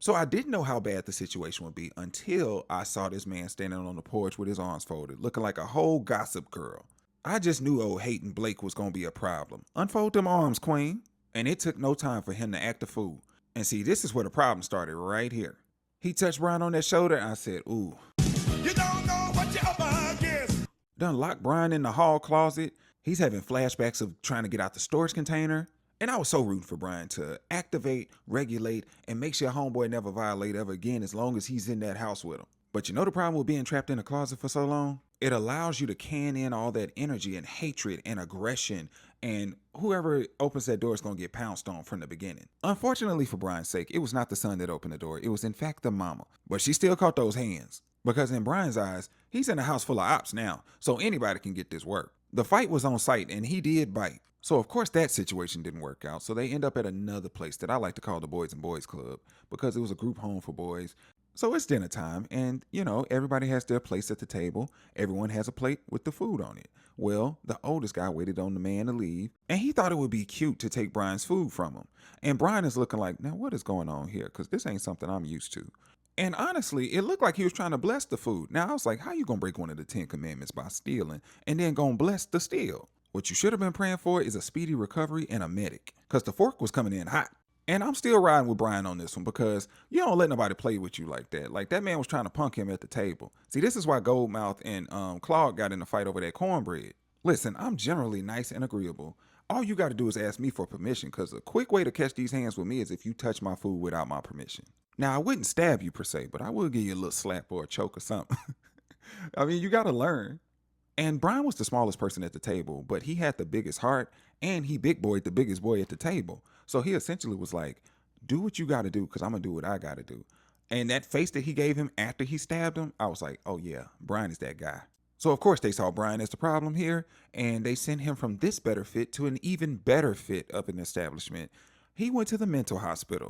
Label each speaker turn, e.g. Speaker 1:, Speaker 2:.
Speaker 1: So I didn't know how bad the situation would be until I saw this man standing on the porch with his arms folded, looking like a whole gossip girl. I just knew old hating Blake was gonna be a problem. Unfold them arms, Queen. And it took no time for him to act a fool. And see, this is where the problem started right here. He touched Brian on that shoulder, and I said, ooh. You don't know what you're up against. Done locked Brian in the hall closet. He's having flashbacks of trying to get out the storage container. And I was so rooting for Brian to activate, regulate, and make sure homeboy never violate ever again as long as he's in that house with him. But you know the problem with being trapped in a closet for so long? It allows you to can in all that energy and hatred and aggression, and whoever opens that door is going to get pounced on from the beginning. Unfortunately for Brian's sake, it was not the son that opened the door. It was in fact the mama. But she still caught those hands. Because in Brian's eyes, he's in a house full of ops now, so anybody can get this work. The fight was on site and he did bite. So of course that situation didn't work out. So they end up at another place that I like to call the Boys and Boys Club because it was a group home for boys. So it's dinner time and everybody has their place at the table. Everyone has a plate with the food on it. Well, the oldest guy waited on the man to leave and he thought it would be cute to take Brian's food from him. And Brian is looking like, now what is going on here? Because this ain't something I'm used to. And honestly, it looked like he was trying to bless the food. Now I was like, how you gonna break one of the 10 commandments by stealing and then gonna bless the steal? What you should have been praying for is a speedy recovery and a medic. Cause the fork was coming in hot. And I'm still riding with Brian on this one because you don't let nobody play with you like that. Like that man was trying to punk him at the table. See, this is why Goldmouth and Claude got in a fight over that cornbread. Listen, I'm generally nice and agreeable. All you gotta do is ask me for permission, cause a quick way to catch these hands with me is if you touch my food without my permission. Now, I wouldn't stab you per se, but I will give you a little slap or a choke or something. I mean, you got to learn. And Brian was the smallest person at the table, but he had the biggest heart and he big boyed the biggest boy at the table. So he essentially was like, do what you got to do because I'm going to do what I got to do. And that face that he gave him after he stabbed him, I was like, oh yeah, Brian is that guy. So of course they saw Brian as the problem here and they sent him from this better fit to an even better fit of an establishment. He went to the mental hospital.